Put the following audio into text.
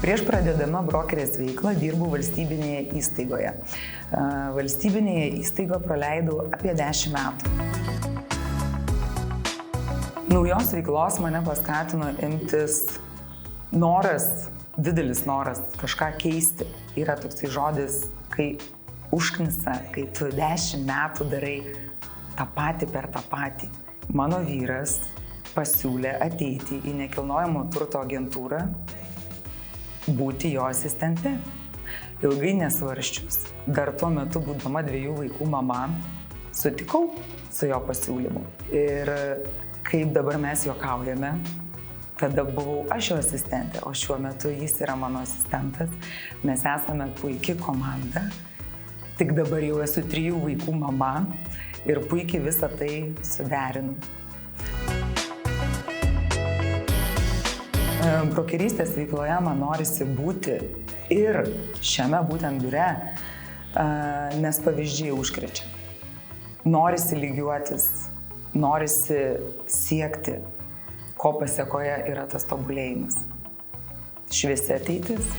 Prieš pradedama brokerės veiklą dirbu valstybinėje įstaigoje. Valstybinėje įstaigoje praleidau apie 10 metų. Naujos veiklos mane paskatino imtis noras, didelis noras kažką keisti. Yra toksai žodis, kai užknisa, kai tu 10 metų darai tą patį per tą patį. Mano vyras pasiūlė ateiti į nekilnojamo turto agentūrą, būti jo asistente. Ilgai nesvarščius, dar tuo metu būdama 2 vaikų mama, sutikau su jo pasiūlymu. Ir kaip dabar mes juokaujame, tada buvau aš jo asistentė, o šiuo metu jis yra mano asistentas. Mes esame puikia komanda, tik dabar jau esu 3 vaikų mama ir puikiai visą tai suderinu. Brokerystės veikloje man norisi būti ir šiame būtent biure, nes pavyzdžiai užkrečia. Norisi lygiuotis, norisi siekti, ko pasėkoje yra tas tobulėjimas. Šviesi ateitis.